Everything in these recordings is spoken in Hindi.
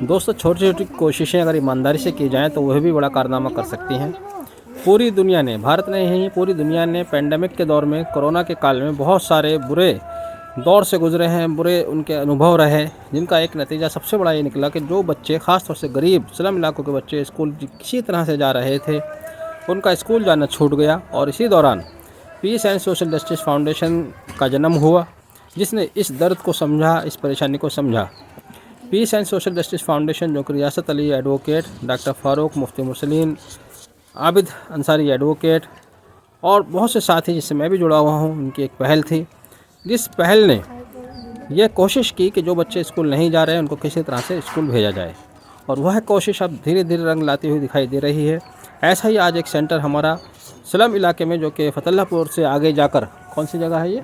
दोस्तों, छोटी छोटी कोशिशें अगर ईमानदारी से की जाएँ तो वह भी बड़ा कारनामा कर सकती हैं। पूरी दुनिया ने, भारत ने ही पूरी दुनिया ने पेंडेमिक के दौर में, कोरोना के काल में बहुत सारे बुरे दौर से गुजरे हैं, बुरे उनके अनुभव रहे, जिनका एक नतीजा सबसे बड़ा ये निकला कि जो बच्चे, ख़ास तौर से गरीब स्लम इलाकों के बच्चे स्कूल किसी तरह से जा रहे थे, उनका स्कूल जाना छूट गया। और इसी दौरान Peace and Social Justice Foundation का जन्म हुआ, जिसने इस दर्द को समझा, इस परेशानी को समझा। Peace and Social Justice Foundation, जो कि Riyasat Ali advocate, doctor Farooq Mufti Mursaleen, Abid Ansari advocate और बहुत से साथी जिससे मैं भी जुड़ा हुआ हूँ, उनकी एक पहल थी, जिस पहल ने यह कोशिश की कि जो बच्चे स्कूल नहीं जा रहे हैं उनको किसी तरह से स्कूल भेजा जाए, और वह कोशिश अब धीरे धीरे रंग लाती हुई दिखाई दे रही है। ऐसा ही आज एक सेंटर हमारा स्लम इलाके में, जो कि फतल्लापुर से आगे जाकर, कौन सी जगह है ये,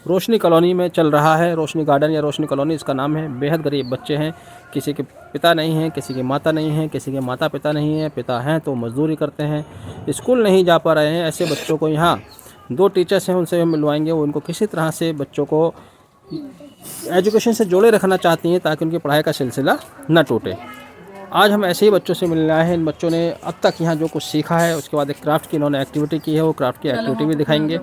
रोशनी कॉलोनी में चल रहा है। रोशनी गार्डन या रोशनी कॉलोनी इसका नाम है। बेहद गरीब बच्चे हैं, किसी के पिता नहीं हैं, किसी की माता नहीं है, किसी के माता पिता नहीं हैं, पिता हैं तो मजदूरी करते हैं, स्कूल नहीं जा पा रहे हैं। ऐसे बच्चों को यहाँ 2 टीचर्स हैं, उनसे हम मिलवाएंगे। वो उनको किसी तरह से बच्चों को एजुकेशन से जोड़े रखना चाहती हैं ताकि उनकी पढ़ाई का सिलसिला न टूटे। आज हम ऐसे ही बच्चों से मिलने आए हैं। इन बच्चों ने अब तक यहाँ जो कुछ सीखा है, उसके बाद एक क्राफ्ट की इन्होंने एक्टिविटी की है, वो क्राफ्ट की एक्टिविटी भी दिखाएंगे।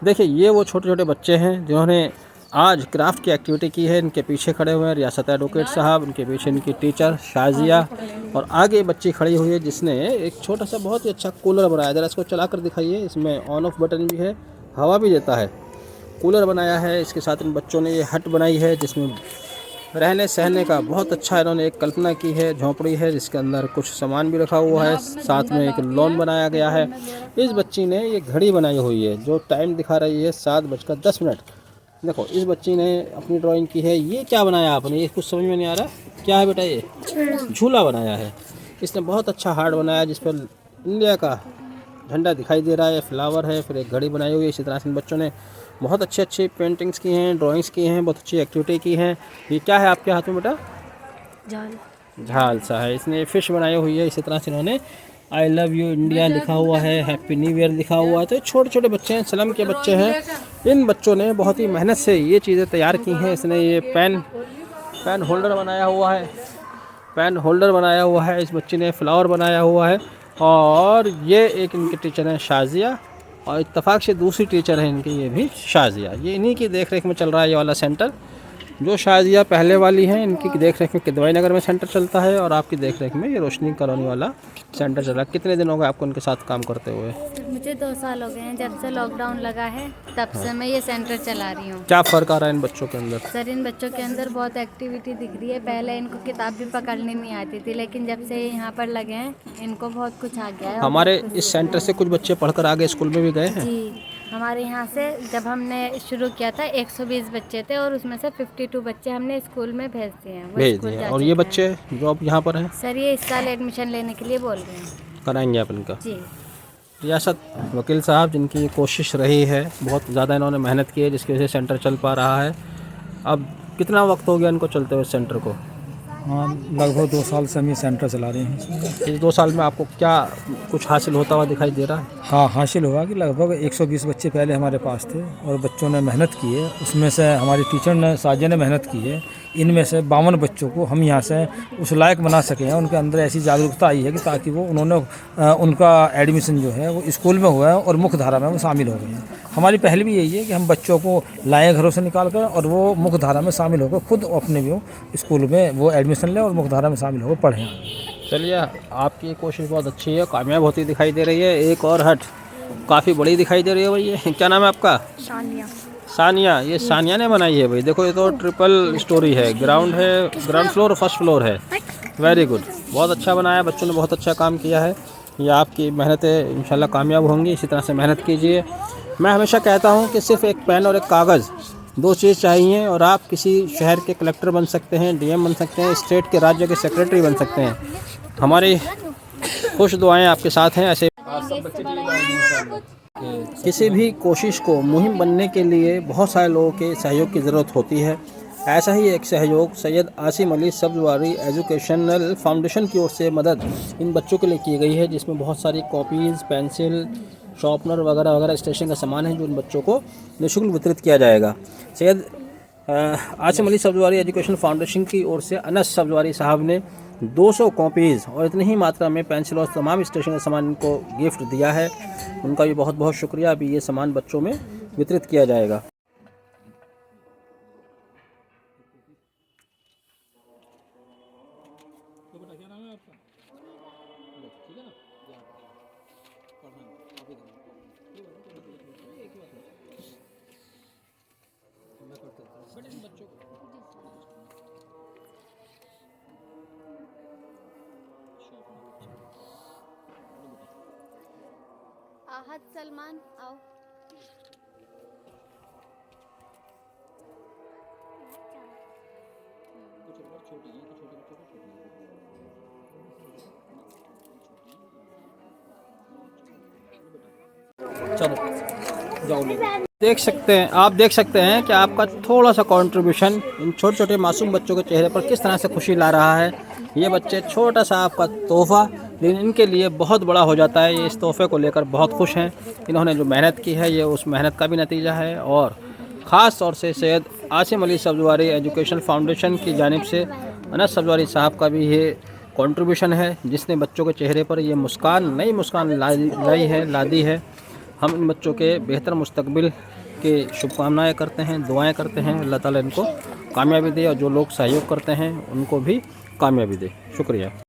देखिए, ये वो छोटे छोटे बच्चे हैं जिन्होंने आज क्राफ्ट की एक्टिविटी की है। इनके पीछे खड़े हुए हैं रियासत एडवोकेट साहब, उनके पीछे इनकी टीचर शाजिया, और आगे बच्ची खड़ी हुई है जिसने एक छोटा सा बहुत ही अच्छा कूलर बनाया। ज़रा इसको चला कर दिखाइए। इसमें ऑन ऑफ बटन भी है, हवा भी देता है। कूलर बनाया है। इसके साथ इन बच्चों ने ये हट बनाई है जिसमें रहने सहने का बहुत अच्छा इन्होंने एक कल्पना की है। झोंपड़ी है जिसके अंदर कुछ सामान भी रखा हुआ है, साथ में एक लॉन बनाया गया है। इस बच्ची ने ये घड़ी बनाई हुई है जो टाइम दिखा रही है 7:10। देखो, इस बच्ची ने अपनी ड्राइंग की है। ये क्या बनाया आपने? ये कुछ समझ में नहीं आ रहा, क्या है बेटा? ये झूला बनाया है। इसने बहुत अच्छा हार्ट बनाया जिस पर इंडिया का झंडा दिखाई दे रहा है, फ्लावर है, फिर एक घड़ी बनाई हुई है। इसी तरह से इन बच्चों ने बहुत अच्छी अच्छी पेंटिंग्स की हैं, ड्राइंग्स की हैं, बहुत अच्छी एक्टिविटी की हैं। ये क्या है आपके हाथ में बेटा? झाल सा है। इसने फिश बनाई हुई है। इसी तरह से इन्होंने आई लव यू इंडिया लिखा हुआ है, हैप्पी न्यू ईयर लिखा हुआ है। तो छोटे छोटे बच्चे हैं, स्लम के बच्चे हैं। इन बच्चों ने बहुत ही मेहनत से ये चीज़ें तैयार की हैं। इसने ये पेन होल्डर बनाया हुआ है, पेन होल्डर बनाया हुआ है। इस बच्ची ने फ्लावर बनाया हुआ है। और ये एक इनके टीचर हैं शाजिया, और इत्तेफाक से दूसरी टीचर है इनकी, ये भी शाजिया। ये इन्हीं की देख रेख में चल रहा है ये वाला सेंटर। जो शाजिया पहले वाली हैं, इनकी देख रेख में किदवाई नगर में सेंटर चलता है, और आपकी देख रेख में ये रोशनी कॉलोनी वाला सेंटर चल रहा है। कितने दिन हो गए आपको उनके साथ काम करते हुए? मुझे 2 साल हो गए हैं। जब से लॉकडाउन लगा है तब से मैं ये सेंटर चला रही हूँ। क्या फ़र्क आ रहा है इन बच्चों के अंदर? सर, इन बच्चों के अंदर बहुत एक्टिविटी दिख रही है। पहले इनको किताब भी पकड़नी नहीं आती थी, लेकिन जब से यहाँ पर लगे हैं इनको बहुत कुछ आ गया है। हमारे इस सेंटर से कुछ बच्चे पढ़कर आगे स्कूल में भी गए हैं। जी, हमारे यहाँ से जब हमने शुरू किया था 120 बच्चे थे, और उसमें से 52 बच्चे हमने स्कूल में भेज दिए। और ये बच्चे जो अब यहाँ पर हैं? सर, ये इस साल एडमिशन लेने के लिए बोल रहे हैं। कराएंगे आप इनका? जी। रियासत वकील साहब, जिनकी ये कोशिश रही है, बहुत ज़्यादा इन्होंने मेहनत की है, जिसकी वजह से सेंटर चल पा रहा है। अब कितना वक्त हो गया इनको चलते हुए सेंटर को? हाँ, लगभग 2 साल से हम ये सेंटर चला रहे हैं। इस 2 साल में आपको क्या कुछ हासिल होता हुआ दिखाई दे रहा है? हाँ, हासिल हुआ कि लगभग 120 बच्चे पहले हमारे पास थे, और बच्चों ने मेहनत की है। उसमें से हमारी टीचर ने, साजिया ने मेहनत की है। इनमें से 52 बच्चों को हम यहाँ से उस लायक बना सके हैं। उनके अंदर ऐसी जागरूकता आई है कि ताकि वो उनका एडमिशन जो है वो स्कूल में हुआ है और मुख्य धारा में वो शामिल हो गए हैं। हमारी पहल भी यही है कि हम बच्चों को लाएँ घरों से निकाल कर, और वो मुख्य धारा में शामिल होकर खुद अपने भी स्कूल में वो एडमिशन लें और मुख्य धारा में शामिल होकर पढ़ें। चलिए, आपकी कोशिश बहुत अच्छी है, कामयाब होती दिखाई दे रही है। एक और हट काफ़ी बड़ी दिखाई दे रही है भाई। ये क्या नाम है आपका? सानिया। ये सानिया ने बनाई है भाई। देखो, ये तो ट्रिपल स्टोरी है, ग्राउंड फ्लोर और फर्स्ट फ्लोर है। वेरी गुड, बहुत अच्छा बनाया, बच्चों ने बहुत अच्छा काम किया है। ये आपकी मेहनतें इंशाल्लाह कामयाब होंगी। इसी तरह से मेहनत कीजिए। मैं हमेशा कहता हूँ कि सिर्फ एक पेन और एक कागज़, 2 चीज़ चाहिए, और आप किसी शहर के कलेक्टर बन सकते हैं, डीएम बन सकते हैं, स्टेट के राज्य के सेक्रेटरी बन सकते हैं। हमारी खुश दुआएं आपके साथ हैं। ऐसे किसी भी कोशिश को मुहिम बनने के लिए बहुत सारे लोगों के सहयोग की ज़रूरत होती है। ऐसा ही एक सहयोग सैयद आसिम अली सब्ज़वारी एजुकेशनल फाउंडेशन की ओर से मदद इन बच्चों के लिए की गई है, जिसमें बहुत सारी कॉपीज़, पेंसिल, शार्पनर वगैरह वगैरह स्टेशनरी का सामान है जो इन बच्चों को निःशुल्क वितरित किया जाएगा। सैयद आसिम अली सब्जवारी एजुकेशन फाउंडेशन की ओर से अनस सब्जवारी साहब ने 200 कॉपीज़ और इतनी ही मात्रा में पेंसिल और तमाम स्टेशनरी सामान इनको गिफ्ट दिया है। उनका भी बहुत बहुत शुक्रिया। अभी ये सामान बच्चों में वितरित किया जाएगा। आहत सलमान आओ। चलो जाओ ले। आप देख सकते हैं कि आपका थोड़ा सा कंट्रीब्यूशन इन छोटे छोटे मासूम बच्चों के चेहरे पर किस तरह से खुशी ला रहा है। ये बच्चे छोटा सा आपका तोहफ़ा लेकिन इनके लिए बहुत बड़ा हो जाता है। ये इस तोहफ़े को लेकर बहुत खुश हैं। इन्होंने जो मेहनत की है ये उस मेहनत का भी नतीजा है। और ख़ास तौर से सैयद आसिम अली सब्जवारी एजुकेशन फाउंडेशन की जानिब से अनस सब्जवारी साहब का भी ये कंट्रीब्यूशन है, जिसने बच्चों के चेहरे पर ये मुस्कान, नई मुस्कान ला दी है। हम इन बच्चों के बेहतर मुस्तकबिल के शुभकामनाएँ करते हैं, दुआएँ करते हैं। अल्लाह ताला इनको कामयाबी दे और जो लोग सहयोग करते हैं उनको भी कामयाबी दे। शुक्रिया।